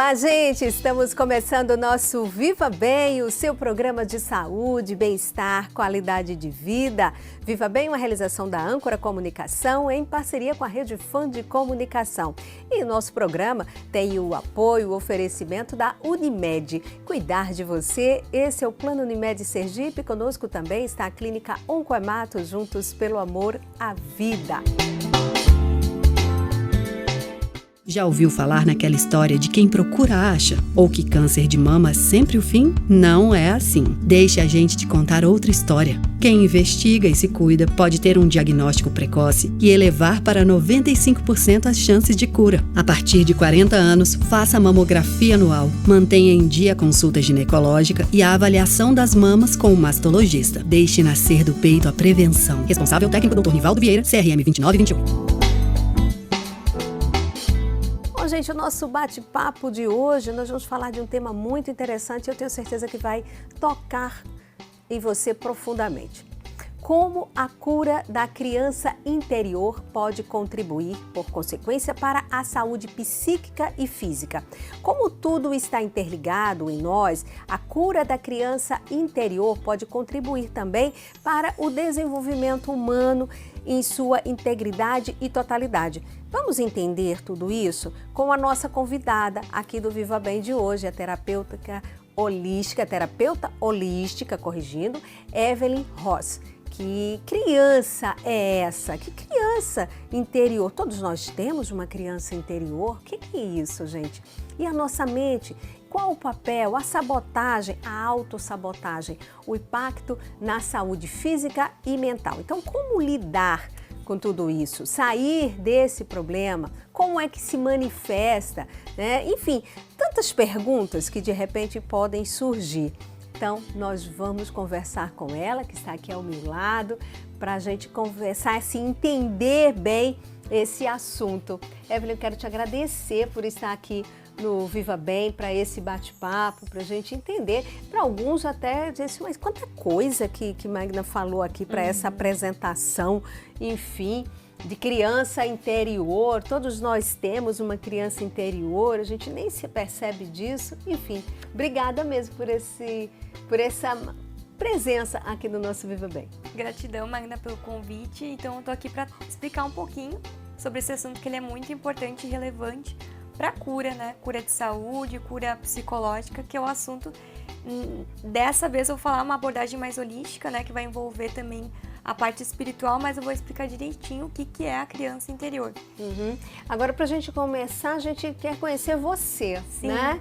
Olá, gente! Estamos começando o nosso Viva Bem, o seu programa de saúde, bem-estar, qualidade de vida. Viva Bem, uma realização da Âncora Comunicação em parceria com a Rede Fã de Comunicação. E nosso programa tem o apoio, o oferecimento da Unimed. Cuidar de você, esse é o Plano Unimed Sergipe. Conosco também está a Clínica Oncoemato, juntos pelo amor à vida. Já ouviu falar naquela história de quem procura acha? Ou que câncer de mama é sempre o fim? Não é assim. Deixe a gente te contar outra história. Quem investiga e se cuida pode ter um diagnóstico precoce e elevar para 95% as chances de cura. A partir de 40 anos, faça a mamografia anual. Mantenha em dia a consulta ginecológica e a avaliação das mamas com o mastologista. Deixe nascer do peito a prevenção. Responsável técnico Dr. Nivaldo Vieira, CRM 2921. Gente, o nosso bate-papo de hoje, nós vamos falar de um tema muito interessante e eu tenho certeza que vai tocar em você profundamente. Como a cura da criança interior pode contribuir, por consequência, para a saúde psíquica e física. Como tudo está interligado em nós, a cura da criança interior pode contribuir também para o desenvolvimento humano em sua integridade e totalidade. Vamos entender tudo isso com a nossa convidada aqui do Viva Bem de hoje, a terapeuta holística, Evelyn Ross. Que criança é essa? Que criança interior? Todos nós temos uma criança interior? O que é isso, gente? E a nossa mente? Qual o papel, a sabotagem, a autossabotagem, o impacto na saúde física e mental? Então, como lidar com tudo isso? Sair desse problema? Como é que se manifesta? Né? Enfim, tantas perguntas que de repente podem surgir. Então, nós vamos conversar com ela, que está aqui ao meu lado, para a gente conversar, assim, entender bem esse assunto. Evelyn, eu quero te agradecer por estar aqui no Viva Bem, para esse bate-papo, para a gente entender. Para alguns até dizer assim, mas quanta coisa que Magna falou aqui para essa apresentação, enfim, de criança interior. Todos nós temos uma criança interior, a gente nem se percebe disso. Enfim, obrigada mesmo por essa presença aqui no nosso Viva Bem. Gratidão, Magna, pelo convite. Então, eu tô aqui para explicar um pouquinho sobre esse assunto, que ele é muito importante e relevante para a cura, né? Cura de saúde, cura psicológica, que é o assunto. Dessa vez eu vou falar uma abordagem mais holística, né? Que vai envolver também a parte espiritual, mas eu vou explicar direitinho o que é a criança interior. Agora, para a gente começar, a gente quer conhecer você, Sim. Né?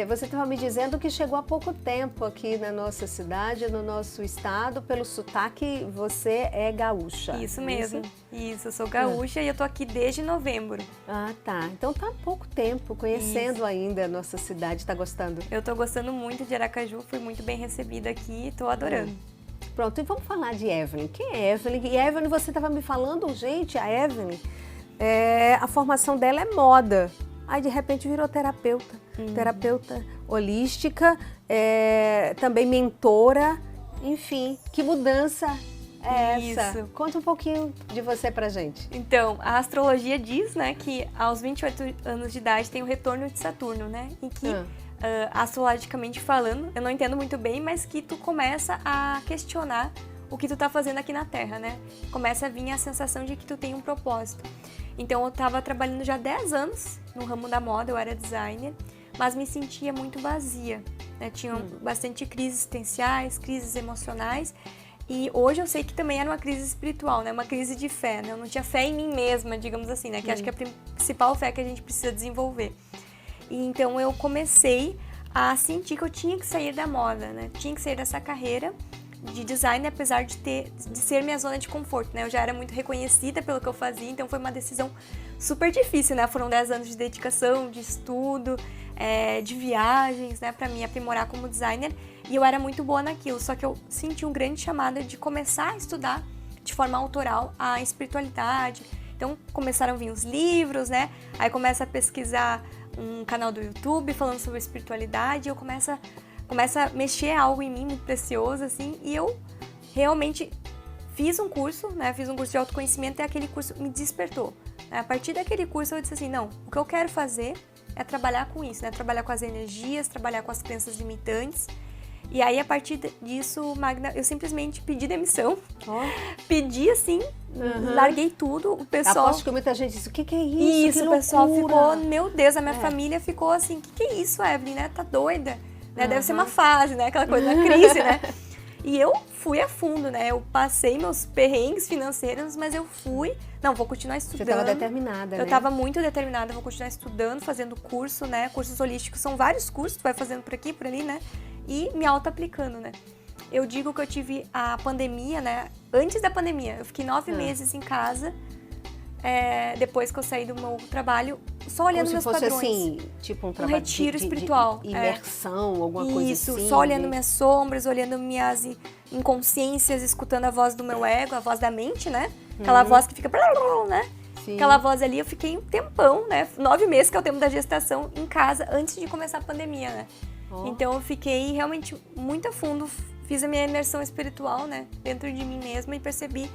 Você estava me dizendo que chegou há pouco tempo aqui na nossa cidade, no nosso estado, pelo sotaque, você é gaúcha. Isso mesmo. Isso, eu sou gaúcha e eu tô aqui desde novembro. Ah, tá. Então tá há pouco tempo conhecendo ainda a nossa cidade. Tá gostando? Eu tô gostando muito de Aracaju, fui muito bem recebida aqui e tô adorando. Pronto, e vamos falar de Evelyn. Quem é Evelyn? E Evelyn, você estava me falando, gente, a Evelyn, a formação dela é moda. Aí, de repente, virou terapeuta. Terapeuta holística, também mentora. Enfim, que mudança é essa? Isso. Conta um pouquinho de você pra gente. Então, a astrologia diz, né, que aos 28 anos de idade tem o retorno de Saturno, né? Em que, astrologicamente falando, eu não entendo muito bem, mas que tu começa a questionar o que tu tá fazendo aqui na Terra, né? Começa a vir a sensação de que tu tem um propósito. Então, eu tava trabalhando já há 10 anos no ramo da moda, eu era designer, mas me sentia muito vazia, né? Tinha bastante crises existenciais, crises emocionais, e hoje eu sei que também era uma crise espiritual, né? Uma crise de fé, né? Eu não tinha fé em mim mesma, digamos assim, né? Que acho que é a principal fé que a gente precisa desenvolver. E então, eu comecei a sentir que eu tinha que sair da moda, né? Tinha que sair dessa carreira de design, apesar de ser minha zona de conforto, né? Eu já era muito reconhecida pelo que eu fazia, então foi uma decisão super difícil, né? Foram 10 anos de dedicação, de estudo, de viagens, né? Pra me aprimorar como designer, e eu era muito boa naquilo, só que eu senti um grande chamado de começar a estudar de forma autoral a espiritualidade. Então começaram a vir os livros, né? Aí começa a pesquisar um canal do YouTube falando sobre espiritualidade, e eu começo a mexer algo em mim muito precioso, assim, e eu realmente fiz um curso, né? Fiz um curso de autoconhecimento e aquele curso me despertou. A partir daquele curso eu disse assim, não, o que eu quero fazer é trabalhar com isso, né? Trabalhar com as energias, trabalhar com as crenças limitantes. E aí, a partir disso, Magna, eu simplesmente pedi demissão. Pedi, assim, larguei tudo. O pessoal... Aposto que muita gente disse, o que é isso? Isso, o pessoal ficou, meu Deus, a minha família ficou assim, o que é isso, Evelyn, né? Tá doida? Né? Deve ser uma fase, né? Aquela coisa da crise, né? E eu fui a fundo, né? Eu passei meus perrengues financeiros, mas eu fui... Não, vou continuar estudando. Você estava determinada, né? Eu estava muito determinada, vou continuar estudando, fazendo curso, né? Cursos holísticos, são vários cursos, tu vai fazendo por aqui, por ali, né? E me auto-aplicando, né? Eu digo que eu tive a pandemia, né? Antes da pandemia, eu fiquei 9 meses em casa, depois que eu saí do meu trabalho, só olhando meus padrões. Como se fosse assim, tipo um trabalho retiro espiritual. De imersão, alguma coisa assim. Isso, só olhando minhas sombras, olhando minhas inconsciências, escutando a voz do meu ego, a voz da mente, né? Aquela voz que fica... né? Sim. Aquela voz ali, eu fiquei um tempão, né? 9 meses, que é o tempo da gestação, em casa, antes de começar a pandemia, né? Então eu fiquei realmente muito a fundo, fiz a minha imersão espiritual, né? Dentro de mim mesma e percebi,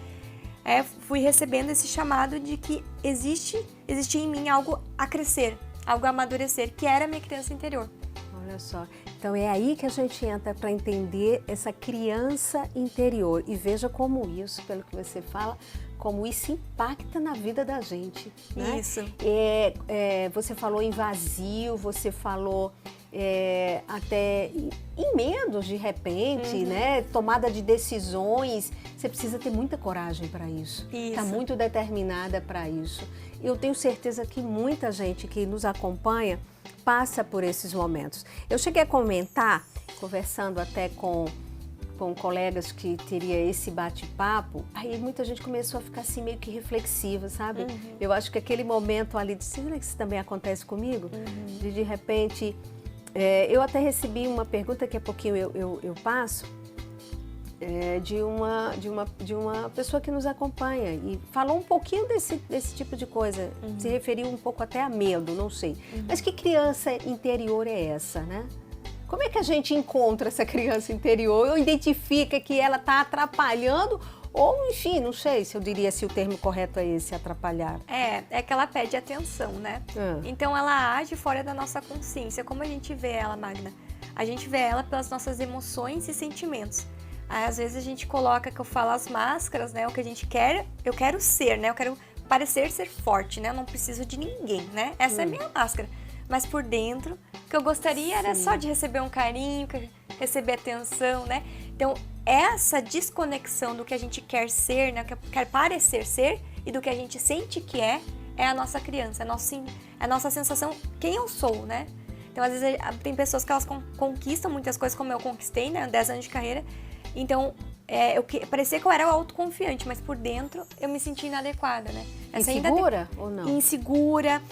fui recebendo esse chamado de que existia em mim algo a crescer, algo a amadurecer, que era a minha criança interior. Olha só, então é aí que a gente entra para entender essa criança interior e veja como isso, pelo que você fala, como isso impacta na vida da gente, né? Isso. Você falou em vazio, você falou até em medos de repente, né? Tomada de decisões, você precisa ter muita coragem para isso. Está muito determinada para isso. Eu tenho certeza que muita gente que nos acompanha passa por esses momentos. Eu cheguei a comentar, conversando até com colegas que teria esse bate-papo, aí muita gente começou a ficar assim meio que reflexiva, sabe? Eu acho que aquele momento ali, será que isso também acontece comigo? De repente, eu até recebi uma pergunta que a pouquinho eu passo, de uma pessoa que nos acompanha e falou um pouquinho desse tipo de coisa, se referiu um pouco até a medo, não sei. Mas que criança interior é essa, né? Como é que a gente encontra essa criança interior ou identifica que ela está atrapalhando ou, enfim, não sei se eu diria se o termo correto é esse, atrapalhar. É que ela pede atenção, né? Então ela age fora da nossa consciência. Como a gente vê ela, Magna? A gente vê ela pelas nossas emoções e sentimentos. Aí, às vezes a gente coloca, que eu falo, as máscaras, né? O que a gente quer, eu quero ser, né? Eu quero parecer ser forte, né? Eu não preciso de ninguém, né? Essa é a minha máscara. Mas por dentro, o que eu gostaria era só de receber um carinho, receber atenção, né? Então, essa desconexão do que a gente quer ser, né? Que quer parecer ser e do que a gente sente que é a nossa criança, a nossa sensação, quem eu sou, né? Então, às vezes, tem pessoas que elas conquistam muitas coisas, como eu conquistei, né? 10 anos de carreira. Então, parecia que eu era autoconfiante, mas por dentro eu me senti inadequada, né? Insegura ou não? Insegura,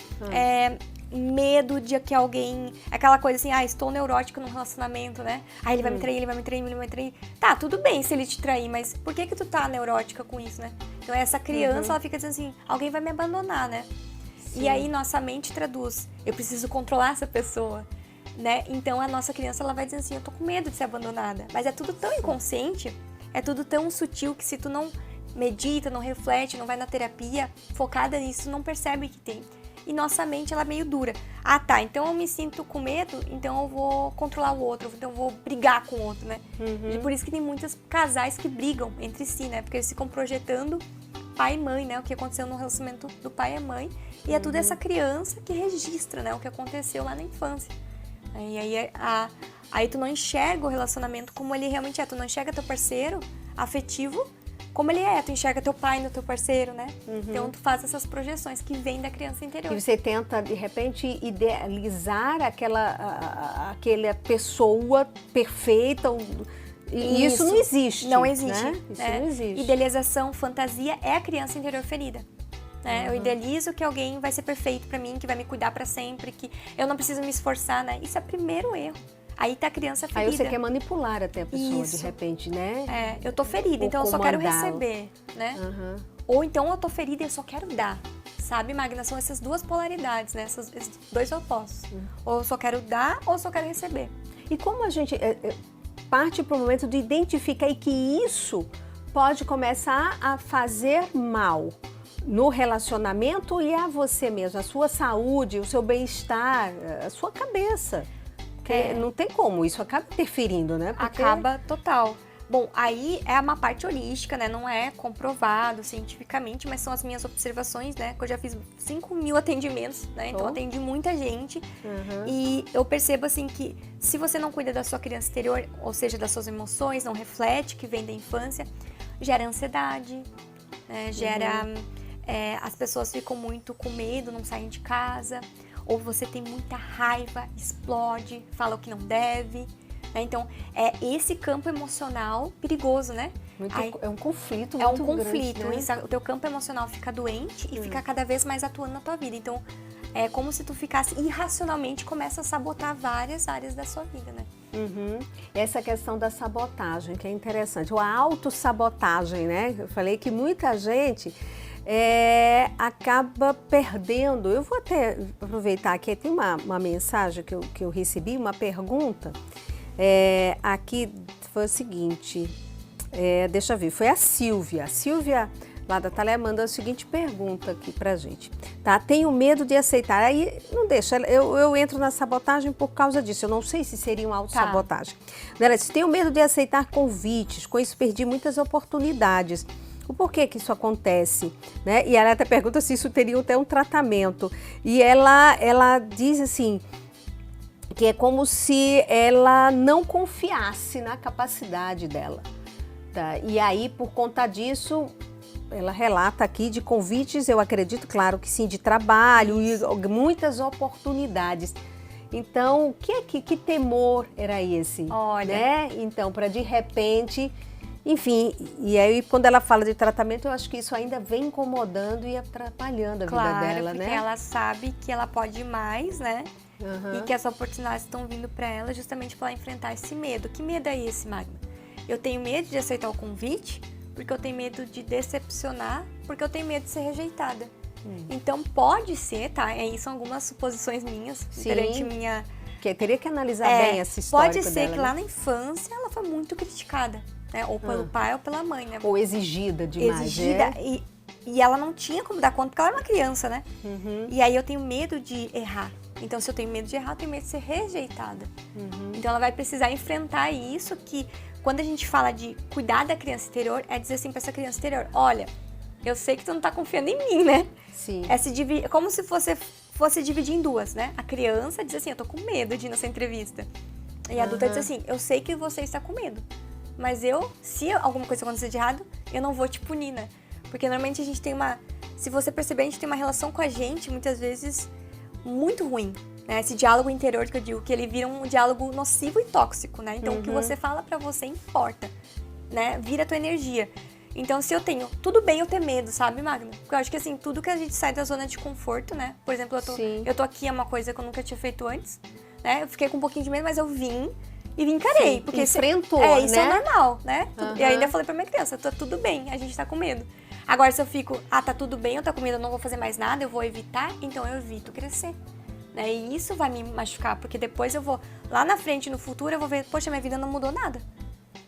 medo de que alguém... Aquela coisa assim, estou neurótica num relacionamento, né? Ele vai me trair, ele vai me trair, ele vai me trair. Tá, tudo bem se ele te trair, mas por que tu tá neurótica com isso, né? Então essa criança, ela fica dizendo assim, alguém vai me abandonar, né? Sim. E aí nossa mente traduz, eu preciso controlar essa pessoa, né? Então a nossa criança, ela vai dizer assim, eu tô com medo de ser abandonada. Mas é tudo tão inconsciente, é tudo tão sutil que se tu não medita, não reflete, não vai na terapia focada nisso, não percebe que tem. E nossa mente, ela é meio dura. Tá, então eu me sinto com medo, então eu vou controlar o outro, então eu vou brigar com o outro, né? E por isso que tem muitos casais que brigam entre si, né? Porque eles ficam projetando pai e mãe, né? O que aconteceu no relacionamento do pai e mãe. E é tudo essa criança que registra, né? O que aconteceu lá na infância. Aí tu não enxerga o relacionamento como ele realmente é. Tu não enxerga teu parceiro afetivo como ele é, tu enxerga teu pai no teu parceiro, né? Então tu faz essas projeções que vêm da criança interior. E você tenta, de repente, idealizar aquela pessoa perfeita, e isso não existe. Não existe. Né? Isso não existe. Idealização, fantasia é a criança interior ferida. Né? Eu idealizo que alguém vai ser perfeito pra mim, que vai me cuidar pra sempre, que eu não preciso me esforçar, né? Isso é o primeiro erro. Aí tá a criança ferida. Aí você quer manipular até a pessoa, de repente, né? Eu tô ferida, então eu só quero receber, né? Ou então eu tô ferida e eu só quero dar. Sabe, Magna? São essas duas polaridades, né? Esses dois opostos. Ou eu só quero dar, ou eu só quero receber. E como a gente parte pro momento de identificar que isso pode começar a fazer mal? no relacionamento e a você mesmo, a sua saúde, o seu bem-estar, a sua cabeça. Porque não tem como, isso acaba interferindo, né? Porque... Acaba total. Bom, aí é uma parte holística, né? Não é comprovado cientificamente, mas são as minhas observações, né? Que eu já fiz 5.000 atendimentos, né? Então, atendi muita gente. E eu percebo, assim, que se você não cuida da sua criança interior, ou seja, das suas emoções, não reflete, que vem da infância, gera ansiedade, gera... as pessoas ficam muito com medo, não saem de casa. Ou você tem muita raiva, explode, fala o que não deve... Então, é esse campo emocional perigoso, né? É um conflito muito grande. É um conflito. Né? Isso, o teu campo emocional fica doente e fica cada vez mais atuando na tua vida. Então, é como se tu ficasse irracionalmente, começa a sabotar várias áreas da sua vida, né? Essa questão da sabotagem, que é interessante. Ou a autossabotagem, né? Eu falei que muita gente... acaba perdendo. Eu vou até aproveitar aqui, tem uma mensagem que eu recebi, uma pergunta. Aqui foi o seguinte, deixa eu ver, foi a Silvia. A Silvia, lá da Talé, mandou a seguinte pergunta aqui pra gente. Tá? Tenho medo de aceitar. Aí não deixa, eu entro na sabotagem por causa disso. Eu não sei se seria uma autossabotagem. Ela disse, tenho medo de aceitar convites, com isso perdi muitas oportunidades. O porquê que isso acontece, né? E ela até pergunta se isso teria até um tratamento. E ela diz assim, que é como se ela não confiasse na capacidade dela. Tá? E aí, por conta disso, ela relata aqui de convites, eu acredito, claro que sim, de trabalho e muitas oportunidades. Então, que temor era esse? Olha. Né? Então, para de repente... Enfim, e aí quando ela fala de tratamento, eu acho que isso ainda vem incomodando e atrapalhando a vida dela, né? Porque ela sabe que ela pode mais, né? E que as oportunidades estão vindo para ela justamente para ela enfrentar esse medo. Que medo é esse, Magna? Eu tenho medo de aceitar o convite porque eu tenho medo de decepcionar, porque eu tenho medo de ser rejeitada. Então pode ser, tá? Aí são algumas suposições minhas, perante minha... Que teria que analisar bem essa história dela. Pode ser que lá na infância ela foi muito criticada. Né? Ou pelo pai ou pela mãe, né? Ou exigida demais. Exigida. E ela não tinha como dar conta, porque ela era uma criança, né? E aí eu tenho medo de errar. Então, se eu tenho medo de errar, eu tenho medo de ser rejeitada. Então, ela vai precisar enfrentar isso, que quando a gente fala de cuidar da criança interior, é dizer assim pra essa criança interior, olha, eu sei que tu não tá confiando em mim, né? Sim. É como se fosse dividir em duas, né? A criança diz assim, eu tô com medo de ir nessa entrevista. E a adulta diz assim, eu sei que você está com medo. Mas se alguma coisa acontecer de errado, eu não vou te punir, né? Porque normalmente a gente tem se você perceber, a gente tem uma relação com a gente, muitas vezes, muito ruim, né? Esse diálogo interior que eu digo, que ele vira um diálogo nocivo e tóxico, né? Então, o que você fala pra você importa, né? Vira a tua energia. Então, se eu tenho, tudo bem eu ter medo, sabe, Magna? Porque eu acho que, assim, tudo que a gente sai da zona de conforto, né? Por exemplo, eu tô aqui, é uma coisa que eu nunca tinha feito antes, né? Eu fiquei com um pouquinho de medo, mas eu vim e encarei. Sim, porque enfrentou, isso é normal, né? E ainda falei pra minha criança, tá tudo bem, a gente tá com medo. Agora, se eu fico, tá tudo bem, eu tô com medo, eu não vou fazer mais nada, eu vou evitar, então eu evito crescer. Né? E isso vai me machucar, porque depois eu vou, lá na frente, no futuro, eu vou ver, poxa, minha vida não mudou nada.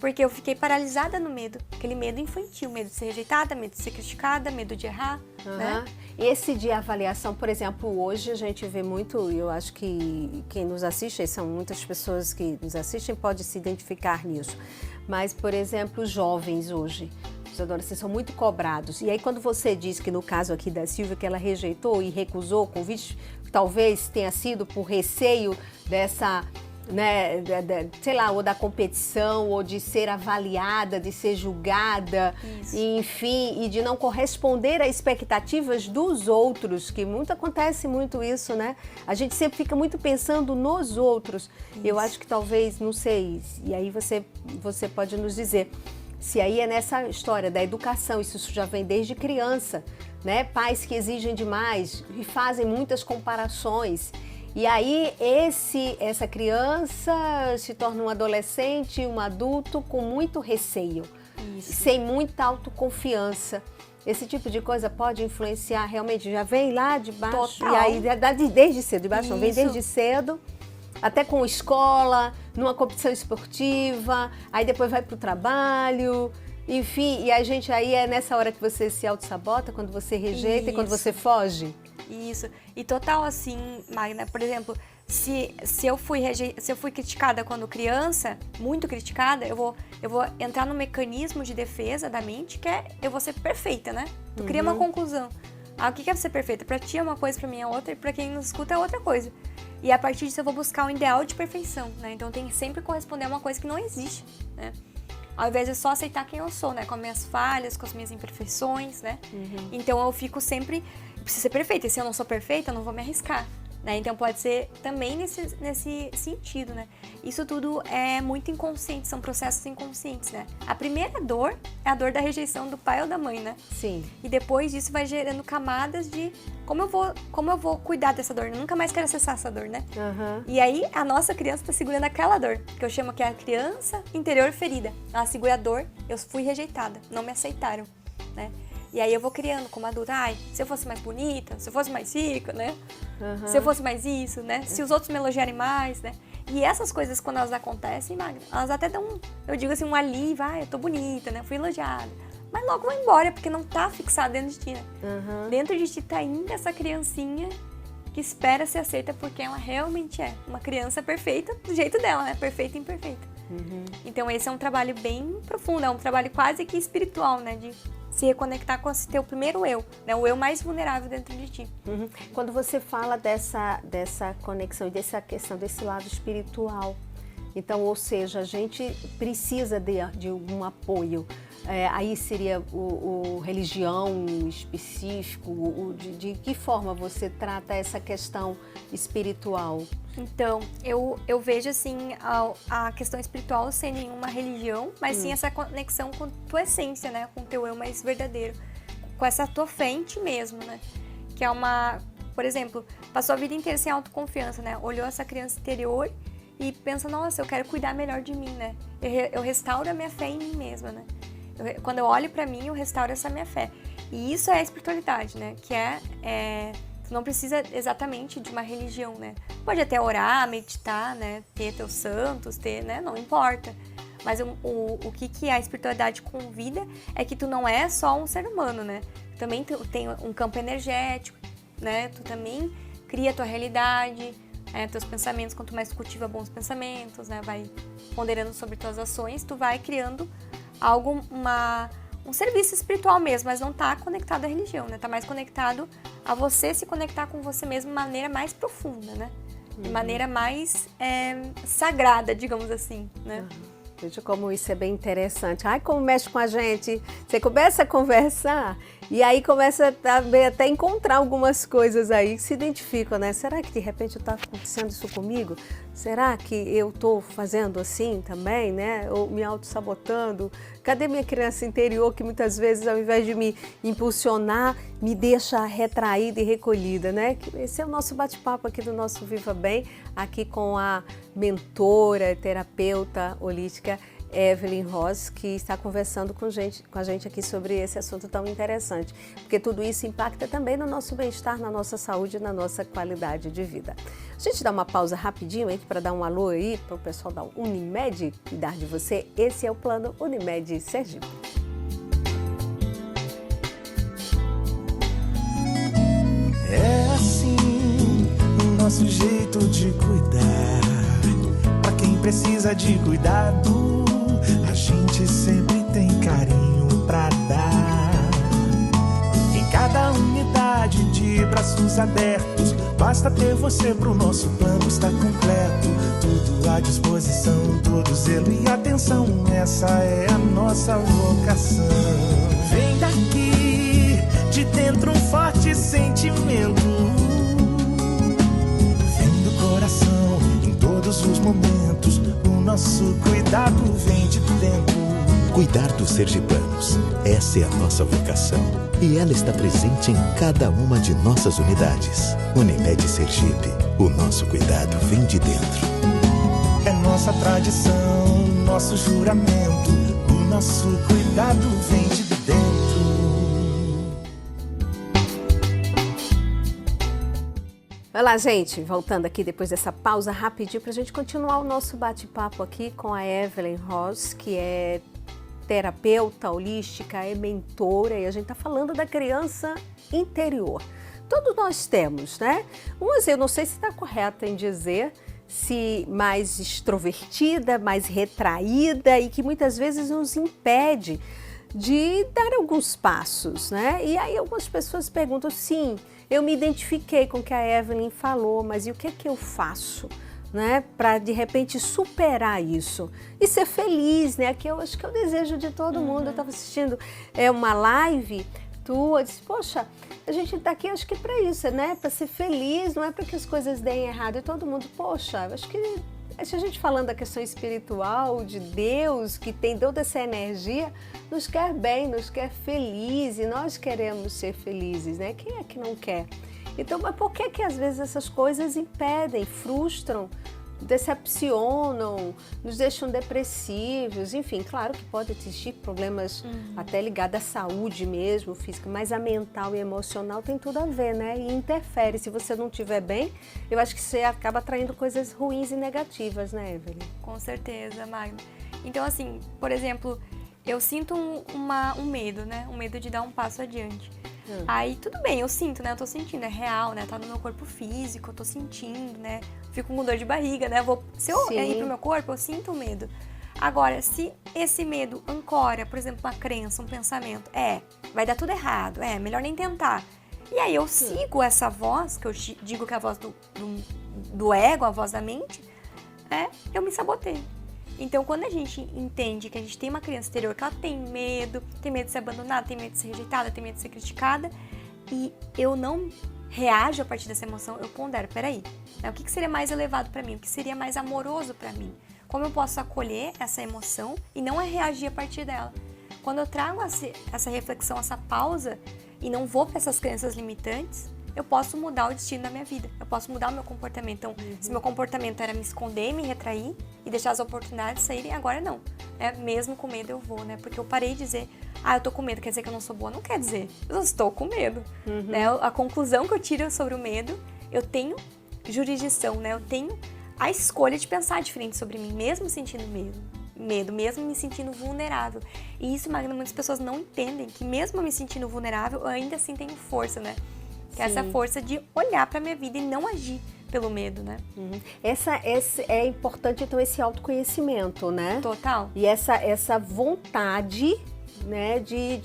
Porque eu fiquei paralisada no medo, aquele medo infantil, medo de ser rejeitada, medo de ser criticada, medo de errar, né? Esse de avaliação, por exemplo, hoje a gente vê muito, eu acho que quem nos assiste, são muitas pessoas que nos assistem, pode se identificar nisso. Mas, por exemplo, os jovens hoje, os adolescentes são muito cobrados. E aí quando você diz que no caso aqui da Silvia, que ela rejeitou e recusou o convite, talvez tenha sido por receio dessa... né, sei lá, ou da competição, ou de ser avaliada, de ser julgada, e, enfim, e de não corresponder às expectativas dos outros, que acontece muito isso, né? A gente sempre fica muito pensando nos outros. Eu acho que talvez, não sei, e aí você pode nos dizer, se aí é nessa história da educação, isso já vem desde criança, né? Pais que exigem demais e fazem muitas comparações. E aí essa criança se torna um adolescente, um adulto com muito receio, sem muita autoconfiança. Esse tipo de coisa pode influenciar realmente, já vem lá de baixo, Total. E aí desde cedo, de baixo não, vem desde cedo, até com escola, numa competição esportiva, aí depois vai para o trabalho, Enfim, e a gente aí é nessa hora que você se auto-sabota, quando você rejeita e quando você foge? Isso. E total assim, Magna, por exemplo, se eu fui criticada quando criança, muito criticada, eu vou entrar no mecanismo de defesa da mente, que é eu vou ser perfeita, né? Tu cria uma conclusão. O que é ser perfeita? Pra ti é uma coisa, pra mim é outra, e pra quem nos escuta é outra coisa. E a partir disso eu vou buscar um ideal de perfeição, né? Então tem que sempre corresponder a uma coisa que não existe, né? Ao invés de só aceitar quem eu sou, né? Com as minhas falhas, com as minhas imperfeições, né? Então eu fico sempre... Eu preciso ser perfeita. E se eu não sou perfeita, eu não vou me arriscar, né? Então pode ser também nesse sentido, né? Isso tudo é muito inconsciente, são processos inconscientes, né? A primeira dor é a dor da rejeição do pai ou da mãe, né? Sim. E depois disso vai gerando camadas de como eu vou cuidar dessa dor. Eu nunca mais quero acessar essa dor, né? E aí a nossa criança está segurando aquela dor, que eu chamo que é a criança interior ferida. Ela segura a dor, eu fui rejeitada, não me aceitaram, né? E aí eu vou criando como adulta, se eu fosse mais bonita, se eu fosse mais rica, né? Se eu fosse mais isso, né? Se os outros me elogiarem mais, né? E essas coisas, quando elas acontecem, Magna, elas até dão, eu digo assim, um alívio, eu tô bonita, né? Fui elogiada. Mas logo vai embora, porque não tá fixado dentro de ti, né? Dentro de ti tá ainda essa criancinha que espera ser aceita porque ela realmente é uma criança perfeita do jeito dela, né? Perfeita e imperfeita. Então esse é um trabalho bem profundo, é um trabalho quase que espiritual, né? De se reconectar com esse teu primeiro eu, né? O eu mais vulnerável dentro de ti. Quando você fala dessa conexão e dessa questão desse lado espiritual, então, ou seja, a gente precisa de um apoio. Aí seria o religião específico, de que forma você trata essa questão espiritual? Então, eu vejo assim a questão espiritual sem nenhuma religião, mas sim essa conexão com tua essência, né? Com o teu eu mais verdadeiro, com essa tua fé em ti mesmo, né? Que é por exemplo, passou a vida inteira sem autoconfiança, né? Olhou essa criança interior e pensa, nossa, eu quero cuidar melhor de mim, né? Eu restauro a minha fé em mim mesma, né? Quando eu olho pra mim, eu restauro essa minha fé. E isso é a espiritualidade, né? Que tu não precisa exatamente de uma religião, né? Pode até orar, meditar, né? Ter teus santos, né? Não importa. Mas o que a espiritualidade convida é que tu não é só um ser humano, né? Tu também tem um campo energético, né? Tu também cria a tua realidade, teus pensamentos. Quanto mais cultiva bons pensamentos, né? Vai ponderando sobre tuas ações, tu vai criando um serviço espiritual mesmo, mas não está conectado à religião, né? Está mais conectado a você se conectar com você mesmo de maneira mais profunda, né? De maneira mais sagrada, digamos assim, né? Veja como isso é bem interessante. Como mexe com a gente. Você começa a conversar e aí começa até encontrar algumas coisas aí que se identificam, né? Será que de repente está acontecendo isso comigo? Será que eu estou fazendo assim também, né? Ou me auto-sabotando? Cadê minha criança interior que muitas vezes, ao invés de me impulsionar, me deixa retraída e recolhida, né? Esse é o nosso bate-papo aqui do nosso Viva Bem, aqui com a mentora, terapeuta holística Evelyn Ross, que está conversando com a gente aqui sobre esse assunto tão interessante, porque tudo isso impacta também no nosso bem-estar, na nossa saúde e na nossa qualidade de vida. A gente dá uma pausa rapidinho para dar um alô aí para o pessoal da Unimed cuidar de você. Esse é o plano Unimed Sergipe. É assim o nosso jeito de cuidar. Pra quem precisa de cuidado, a gente sempre tem carinho pra dar. Em cada unidade de braços abertos, basta ter você pro nosso plano estar completo. Tudo à disposição, todo zelo e atenção, essa é a nossa vocação. Vem daqui, de dentro um forte sentimento, vem do coração, em todos os momentos, o nosso cuidado vem de dentro. Cuidar dos sergipanos, essa é a nossa vocação. E ela está presente em cada uma de nossas unidades. Unimed Sergipe, o nosso cuidado vem de dentro. É nossa tradição, nosso juramento, o nosso cuidado vem de dentro. Vai lá, gente, voltando aqui depois dessa pausa rapidinho para a gente continuar o nosso bate-papo aqui com a Evelyn Ross, que é terapeuta holística, é mentora e a gente está falando da criança interior. Todos nós temos, né? Umas, eu não sei se está correta em dizer, se mais extrovertida, mais retraída e que muitas vezes nos impede de dar alguns passos, né? E aí algumas pessoas perguntam, sim, eu me identifiquei com o que a Evelyn falou, mas e o que é que eu faço, né? Para de repente superar isso e ser feliz, né? Que eu acho que é o desejo de todo mundo. Eu estava assistindo uma live tua, eu disse, poxa, a gente está aqui acho que para isso, né? Para ser feliz, não é para que as coisas deem errado. E todo mundo, poxa, acho que se a gente falando da questão espiritual, de Deus, que tem toda essa energia, nos quer bem, nos quer feliz e nós queremos ser felizes, né? Quem é que não quer? Então, mas por que às vezes essas coisas impedem, frustram, decepcionam, nos deixam depressivos? Enfim, claro que pode existir problemas até ligados à saúde mesmo, física, mas a mental e emocional tem tudo a ver, né? E interfere. Se você não estiver bem, eu acho que você acaba atraindo coisas ruins e negativas, né, Evelyn? Com certeza, Magda. Então, assim, por exemplo, eu sinto um medo, né? Um medo de dar um passo adiante. Aí, tudo bem, eu sinto, né? Eu tô sentindo, é real, né? Tá no meu corpo físico, eu tô sentindo, né? Fico com dor de barriga, né? Se eu ir pro meu corpo, eu sinto o medo. Agora, se esse medo ancora, por exemplo, uma crença, um pensamento, vai dar tudo errado, melhor nem tentar. E aí eu sigo essa voz, que eu digo que é a voz do ego, a voz da mente, eu me saboteio. Então, quando a gente entende que a gente tem uma criança interior que ela tem medo de ser abandonada, tem medo de ser rejeitada, tem medo de ser criticada, e eu não reajo a partir dessa emoção, eu pondero, peraí, né, o que seria mais elevado para mim? O que seria mais amoroso para mim? Como eu posso acolher essa emoção e não reagir a partir dela? Quando eu trago essa reflexão, essa pausa, e não vou para essas crenças limitantes, eu posso mudar o destino da minha vida, eu posso mudar o meu comportamento. Então, se meu comportamento era me esconder, me retrair e deixar as oportunidades saírem, agora não. Mesmo com medo eu vou, né? Porque eu parei de dizer, eu tô com medo, quer dizer que eu não sou boa? Não quer dizer, eu estou com medo. Né? A conclusão que eu tiro sobre o medo, eu tenho jurisdição, né? Eu tenho a escolha de pensar diferente sobre mim, mesmo sentindo medo, mesmo me sentindo vulnerável. E isso, Magna, muitas pessoas não entendem, que mesmo me sentindo vulnerável, eu ainda assim tenho força, né? Que é essa força de olhar para minha vida e não agir pelo medo, né? Essa é importante, então, esse autoconhecimento, né? Total. E essa vontade, né, de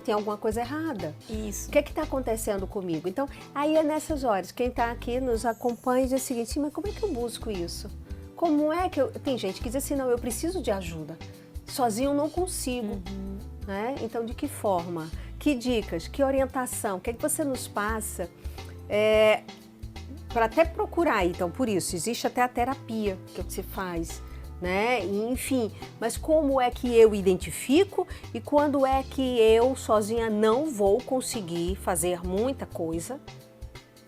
ter alguma coisa errada. Isso. O que está acontecendo comigo? Então, aí é nessas horas, quem está aqui nos acompanha e diz o seguinte, mas como é que eu busco isso? Como é que eu... Tem gente que diz assim, não, eu preciso de ajuda. Sozinho eu não consigo. Né? Então, de que forma? Que dicas, que orientação, o que é que você nos passa para até procurar? Então, por isso, existe até a terapia que se faz, né? E, enfim, mas como é que eu identifico e quando é que eu sozinha não vou conseguir fazer muita coisa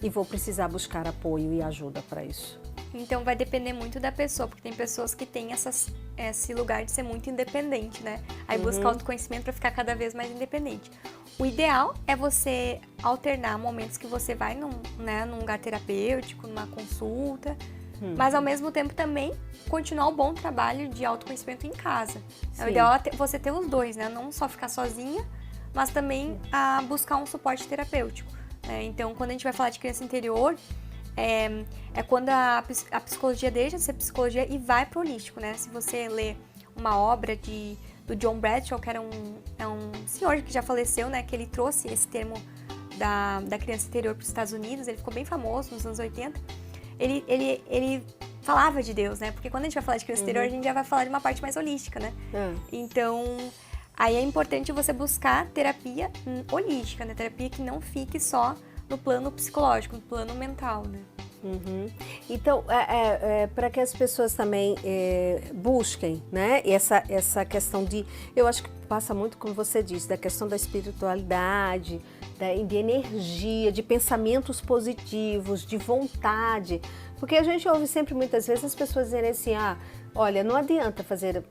e vou precisar buscar apoio e ajuda para isso? Então vai depender muito da pessoa, porque tem pessoas que têm esse lugar de ser muito independente, né? Aí buscar autoconhecimento para ficar cada vez mais independente. O ideal é você alternar momentos que você vai num lugar terapêutico, numa consulta, mas ao mesmo tempo também continuar o bom trabalho de autoconhecimento em casa. O ideal é você ter os dois, né? Não só ficar sozinha, mas também buscar um suporte terapêutico. Né? Então, quando a gente vai falar de criança interior, é quando a psicologia deixa de ser psicologia e vai pro holístico, né? Se você lê uma obra do John Bradshaw, que era um senhor que já faleceu, né? Que ele trouxe esse termo da criança interior para os Estados Unidos, ele ficou bem famoso nos anos 80. Ele falava de Deus, né? Porque quando a gente vai falar de criança interior, a gente já vai falar de uma parte mais holística, né? Então, aí é importante você buscar terapia holística, né? Terapia que não fique só no plano psicológico, no plano mental, né? Então, para que as pessoas também busquem, né, essa questão de, eu acho que passa muito, como você disse, da questão da espiritualidade, de energia, de pensamentos positivos, de vontade, porque a gente ouve sempre, muitas vezes, as pessoas dizerem assim, olha, não adianta fazer...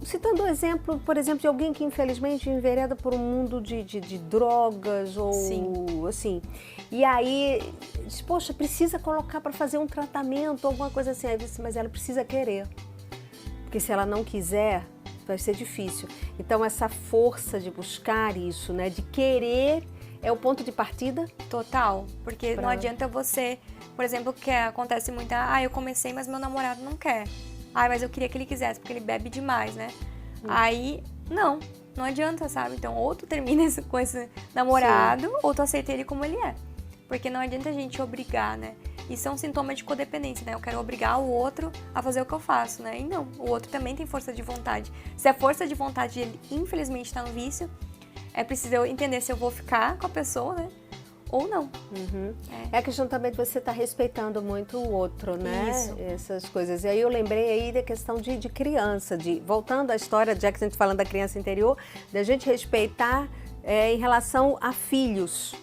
Citando o exemplo, por exemplo, de alguém que infelizmente envereda por um mundo de drogas ou assim. E aí, diz, poxa, precisa colocar para fazer um tratamento, alguma coisa assim. Aí diz, mas ela precisa querer. Porque se ela não quiser, vai ser difícil. Então, essa força de buscar isso, né, de querer, é o ponto de partida? Total, porque não adianta você, por exemplo, que acontece muito, eu comecei, mas meu namorado não quer. Mas eu queria que ele quisesse, porque ele bebe demais, né? Aí, não adianta, sabe? Então, ou tu termina com esse namorado, ou tu aceita ele como ele é. Porque não adianta a gente obrigar, né? Isso é um sintoma de codependência, né? Eu quero obrigar o outro a fazer o que eu faço, né? E não, o outro também tem força de vontade. Se a força de vontade dele, infelizmente, tá no vício, é preciso eu entender se eu vou ficar com a pessoa, né? Ou não. É a questão também de você estar respeitando muito o outro, né? Isso. Essas coisas. E aí eu lembrei aí da questão de criança, voltando à história, já que a gente falando da criança interior, da gente respeitar em relação a filhos.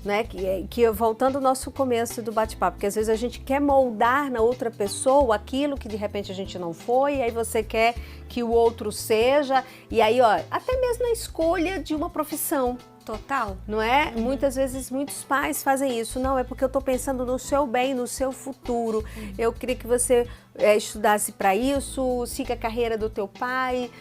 Né? Que voltando ao nosso começo do bate-papo, porque às vezes a gente quer moldar na outra pessoa aquilo que de repente a gente não foi, e aí você quer que o outro seja, e aí, até mesmo na escolha de uma profissão. Total. Não é? Muitas vezes muitos pais fazem isso. Não, é porque eu estou pensando no seu bem, no seu futuro. Eu queria que você estudasse para isso, siga a carreira do teu pai,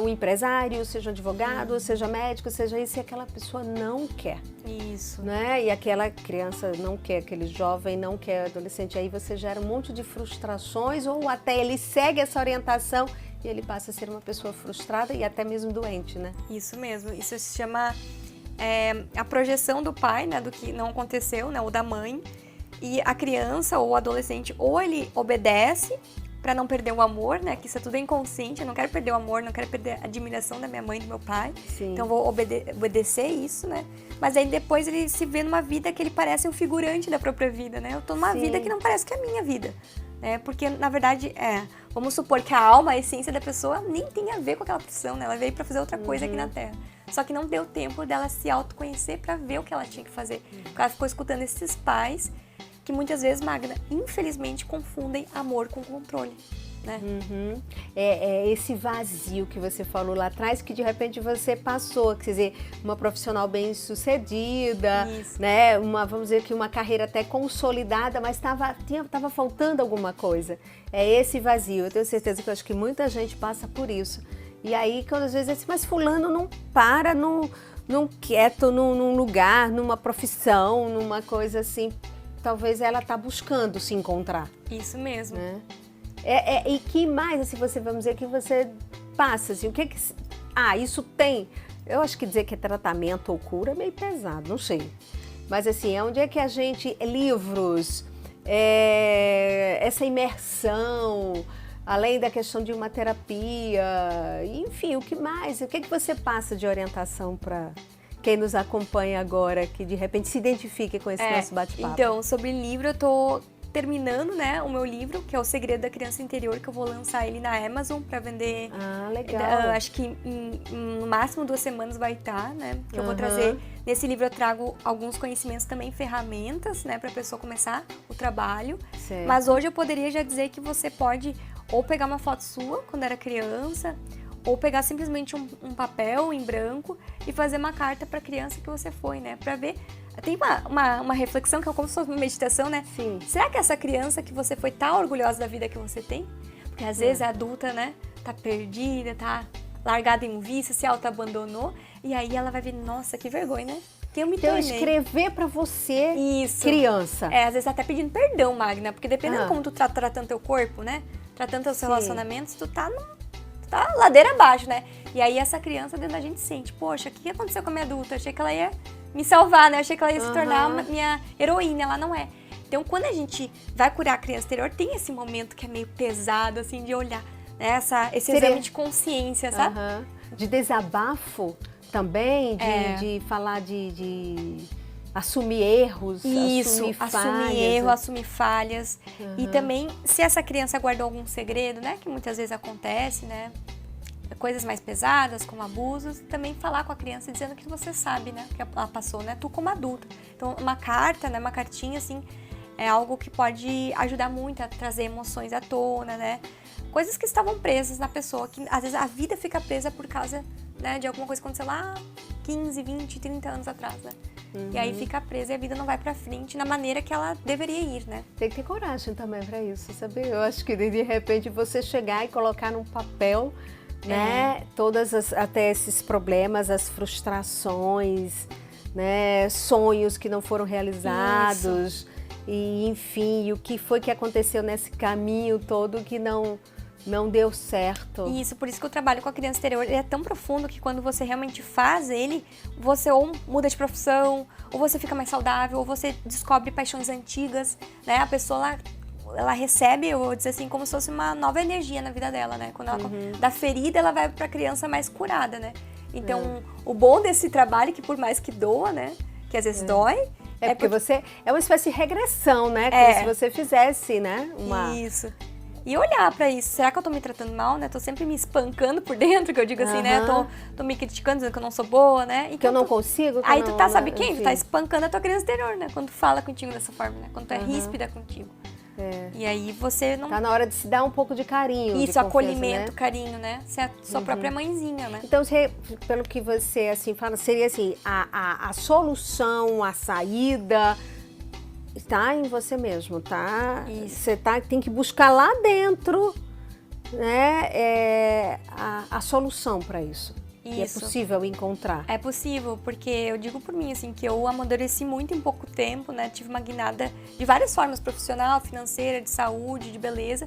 um empresário, seja um advogado, seja médico, seja isso, e aquela pessoa não quer. Isso. Né? E aquela criança não quer, aquele jovem não quer, adolescente, aí você gera um monte de frustrações, ou até ele segue essa orientação e ele passa a ser uma pessoa frustrada e até mesmo doente, né? Isso mesmo. Isso se chama a projeção do pai, né, do que não aconteceu, né, ou da mãe, e a criança ou o adolescente, ou ele obedece para não perder o amor, né, que isso é tudo inconsciente, eu não quero perder o amor, não quero perder a admiração da minha mãe e do meu pai, Sim. Então vou obedecer isso, né, mas aí depois ele se vê numa vida que ele parece um figurante da própria vida, né, eu tô numa vida que não parece que é a minha vida, né, porque na verdade vamos supor que a alma, a essência da pessoa nem tem a ver com aquela profissão, né, ela veio para fazer outra coisa aqui na Terra. Só que não deu tempo dela se autoconhecer para ver o que ela tinha que fazer. Porque ela ficou escutando esses pais que muitas vezes, Magna, infelizmente confundem amor com controle, né? É esse vazio que você falou lá atrás, que de repente você passou, quer dizer, uma profissional bem sucedida, né? Vamos dizer que uma carreira até consolidada, mas estava faltando alguma coisa. É esse vazio. Eu tenho certeza que eu acho que muita gente passa por isso. E aí, quando às vezes é assim, mas fulano não para num quieto, num lugar, numa profissão, numa coisa assim, talvez ela tá buscando se encontrar. Isso mesmo. Né? E que mais, assim, vamos dizer, que você passa, assim, o que isso tem, eu acho que dizer que é tratamento ou cura é meio pesado, não sei. Mas assim, onde é que a gente, livros, essa imersão, além da questão de uma terapia, enfim, o que mais? O que você passa de orientação para quem nos acompanha agora, que de repente se identifique com esse nosso bate-papo? Então, sobre livro, eu tô terminando, né, o meu livro, que é O Segredo da Criança Interior, que eu vou lançar ele na Amazon para vender. Ah, legal. Acho que no máximo 2 semanas vai estar, né? Que eu vou trazer. Nesse livro eu trago alguns conhecimentos também, ferramentas, né, para a pessoa começar o trabalho. Certo. Mas hoje eu poderia já dizer que você pode ou pegar uma foto sua quando era criança, ou pegar simplesmente um papel em branco e fazer uma carta para a criança que você foi, né? Para ver. Tem uma reflexão que é como se fosse uma meditação, né? Sim. Será que essa criança que você foi tá orgulhosa da vida que você tem? Porque às vezes a adulta, né, tá perdida, tá largada em um vício, se auto-abandonou, e aí ela vai ver, nossa, que vergonha, né? Que eu me tornei. Então, escrever pra você, Isso. criança. Às vezes até pedindo perdão, Magna, porque dependendo como tu tá tratando teu corpo, né? Tratando teus relacionamentos, tu tá ladeira abaixo, né? E aí essa criança dentro da gente sente, poxa, o que aconteceu com a minha adulta? Eu achei que ela ia me salvar, né? Eu achei que ela ia se tornar minha heroína, ela não é. Então, quando a gente vai curar a criança interior, tem esse momento que é meio pesado, assim, de olhar, né? Esse exame de consciência, sabe? De desabafo também, de falar de assumir erros, assumir falhas. assumir falhas. E também, se essa criança guardou algum segredo, né? Que muitas vezes acontece, né? Coisas mais pesadas, como abusos, também falar com a criança dizendo que você sabe, né? Que ela passou, né? Tu como adulta. Então, uma carta, né? Uma cartinha, assim, é algo que pode ajudar muito a trazer emoções à tona, né? Coisas que estavam presas na pessoa, que às vezes a vida fica presa por causa, né, de alguma coisa que aconteceu lá 15, 20, 30 anos atrás, né? E aí fica presa e a vida não vai pra frente na maneira que ela deveria ir, né? Tem que ter coragem também pra isso, sabe? Eu acho que de repente você chegar e colocar num papel, né? Até esses problemas, as frustrações, né? Sonhos que não foram realizados. E, enfim, o que foi que aconteceu nesse caminho todo que não deu certo. Isso, por isso que o trabalho com a criança interior é tão profundo que quando você realmente faz ele, você ou muda de profissão, ou você fica mais saudável, ou você descobre paixões antigas, né? A pessoa, ela recebe, eu vou dizer assim, como se fosse uma nova energia na vida dela, né? Quando ela, da ferida, ela vai pra criança mais curada, né? Então, o bom desse trabalho, que por mais que doa, né? Que às vezes dói. É porque você... É uma espécie de regressão, né? Como se você fizesse, né? Isso. E olhar pra isso. Será que eu tô me tratando mal, né? Tô sempre me espancando por dentro, que eu digo assim, né? Tô me criticando, dizendo que eu não sou boa, né? E que eu não consigo. Aí tu tá, sabe quem? Tu tá espancando a tua criança interior, né? Quando tu fala contigo dessa forma, né? Quando tu é ríspida contigo. E aí você não... Tá na hora de se dar um pouco de carinho. Isso, de acolhimento, né? carinho, né? Ser a sua própria mãezinha, né? Então, pelo que você, assim, fala, seria assim, a solução, a saída está em você mesmo, tá? Isso. Você tem que buscar lá dentro, né, a solução para isso. E é possível encontrar. É possível, porque eu digo por mim, assim, que eu amadureci muito em pouco tempo, né? Tive uma guinada de várias formas, profissional, financeira, de saúde, de beleza.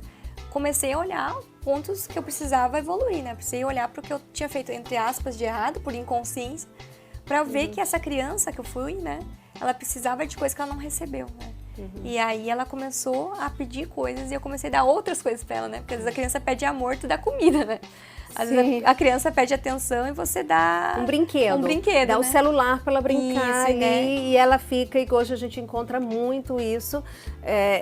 Comecei a olhar pontos que eu precisava evoluir, né? Precisei olhar para o que eu tinha feito, entre aspas, de errado, por inconsciência, para ver que essa criança que eu fui, né? Ela precisava de coisas que ela não recebeu, né? E aí ela começou a pedir coisas e eu comecei a dar outras coisas para ela, né? Porque às vezes a criança pede amor, tu dá comida, né? Às vezes a criança pede atenção e você dá... Um brinquedo. Dá o celular para ela brincar ali, né? E ela fica, e hoje a gente encontra muito isso.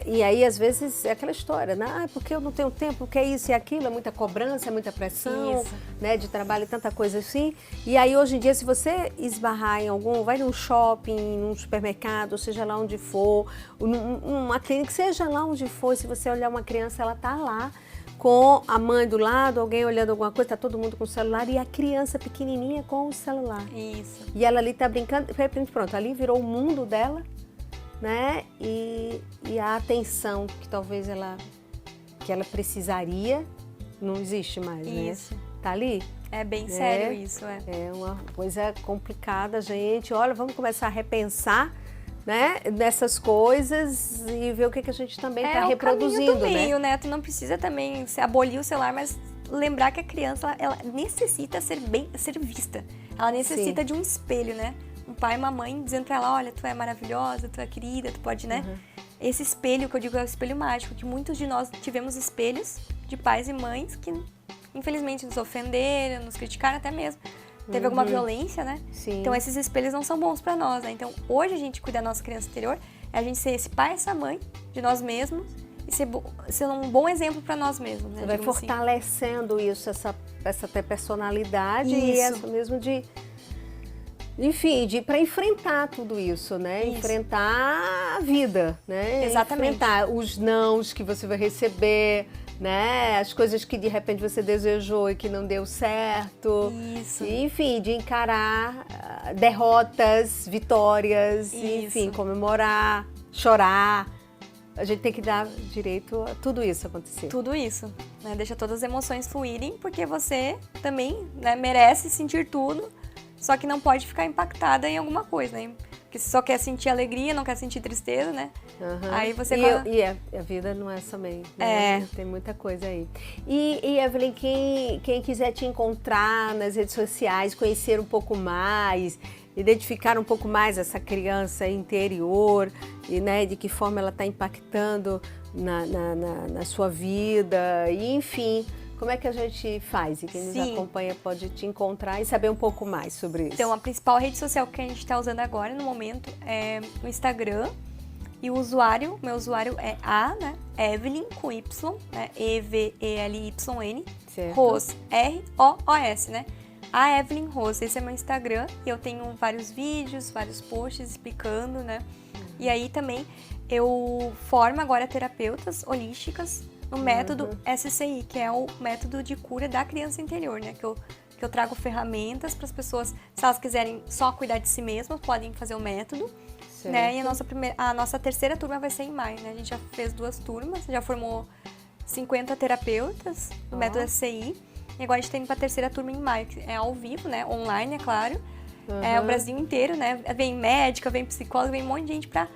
E aí, às vezes, é aquela história, né? Ah, porque eu não tenho tempo, porque é isso e aquilo, é muita cobrança, é muita pressão, né? De trabalho, tanta coisa assim. E aí, hoje em dia, se você esbarrar em vai num shopping, num supermercado, seja lá onde for, uma clínica, seja lá onde for, se você olhar uma criança, ela tá lá, com a mãe do lado, alguém olhando alguma coisa, tá todo mundo com o celular e a criança pequenininha com o celular. Isso. E ela ali tá brincando, pronto, ali virou o mundo dela, né? E a atenção que talvez ela precisaria não existe mais, né? Isso. Tá ali? É bem sério isso, É uma coisa complicada, gente. Olha, vamos começar a repensar, né, dessas coisas e ver o que a gente também está reproduzindo, do meio, né? Tu não precisa também abolir o celular, mas lembrar que a criança ela necessita ser vista. Ela necessita de um espelho, né? Um pai e uma mãe dizendo pra ela, olha, tu é maravilhosa, tu é querida, tu pode, né? Esse espelho que eu digo é o espelho mágico, que muitos de nós tivemos espelhos de pais e mães que infelizmente nos ofenderam, nos criticaram até mesmo. Teve alguma violência, né? Sim. Então esses espelhos não são bons pra nós, né? Então hoje a gente cuidar da nossa criança interior é a gente ser esse pai e essa mãe de nós mesmos e ser um bom exemplo pra nós mesmos, né? Você vai fortalecendo isso, essa até personalidade e essa mesmo de... Enfim, para enfrentar tudo isso, né? Isso. Enfrentar a vida, né? Exatamente. Enfrentar os nãos que você vai receber, né? As coisas que de repente você desejou e que não deu certo. Isso. E, enfim, de encarar derrotas, vitórias, enfim, comemorar, chorar. A gente tem que dar direito a tudo isso acontecer. Tudo isso, né? Deixa todas as emoções fluírem, porque você também, né, merece sentir tudo, só que não pode ficar impactada em alguma coisa, né? Porque você só quer sentir alegria, não quer sentir tristeza, né? Aí você... a vida não é somente, né? Tem muita coisa aí. E Evelyn, quem quiser te encontrar nas redes sociais, conhecer um pouco mais, identificar um pouco mais essa criança interior e, né, de que forma ela está impactando na sua vida, e enfim... Como é que a gente faz? E quem nos acompanha pode te encontrar e saber um pouco mais sobre isso. Então, a principal rede social que a gente está usando agora, no momento, é o Instagram. E o meu usuário é Evelyn, com Y, né? E-V-E-L-Y-N, Ros, R-O-O-S, né? A Evelyn Ros, esse é meu Instagram. E eu tenho vários vídeos, vários posts explicando, né? E aí também eu formo agora terapeutas holísticas no método SCI, que é o método de cura da criança interior, né? Que eu trago ferramentas para as pessoas, se elas quiserem só cuidar de si mesmas, podem fazer o método, né? E a nossa terceira turma vai ser em maio, né? A gente já fez 2 turmas, já formou 50 terapeutas no método SCI. E agora a gente tá indo pra terceira turma em maio, que é ao vivo, né? Online, é claro. É o Brasil inteiro, né? Vem médica, vem psicóloga, vem um monte de gente pra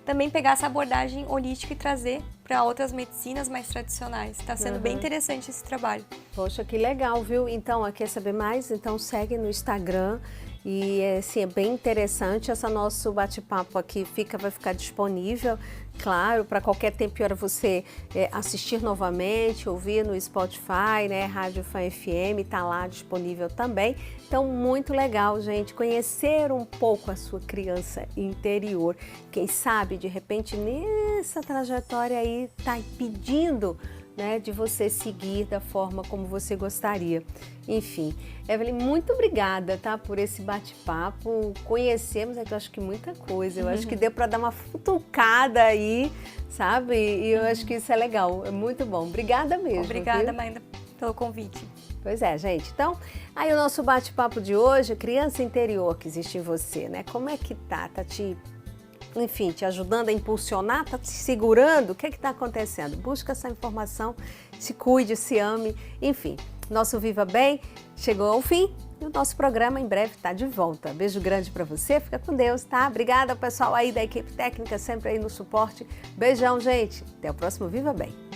também pegar essa abordagem holística e trazer para outras medicinas mais tradicionais. Está sendo bem interessante esse trabalho. Poxa, que legal, viu? Então, quer saber mais? Então segue no Instagram. E assim, é bem interessante. Esse nosso bate-papo aqui vai ficar disponível, claro, para qualquer tempo e hora você assistir novamente, ouvir no Spotify, né? Rádio Fan FM, está lá disponível também. Então, muito legal, gente, conhecer um pouco a sua criança interior. Quem sabe, de repente, nessa trajetória aí, tá pedindo, né, de você seguir da forma como você gostaria. Enfim, Evelyn, muito obrigada, tá, por esse bate-papo. Conhecemos, eu acho que muita coisa. Eu acho que deu para dar uma futucada aí, sabe? E eu acho que isso é legal, é muito bom. Obrigada mesmo. Obrigada, Maíra, pelo convite. Pois é, gente. Então, aí o nosso bate-papo de hoje, criança interior que existe em você, né? Como é que tá? Tá te ajudando a impulsionar? Tá te segurando? O que está acontecendo? Busca essa informação, se cuide, se ame, enfim. Nosso Viva Bem chegou ao fim e o nosso programa em breve está de volta. Beijo grande para você, fica com Deus, tá? Obrigada ao pessoal aí da equipe técnica, sempre aí no suporte. Beijão, gente. Até o próximo Viva Bem.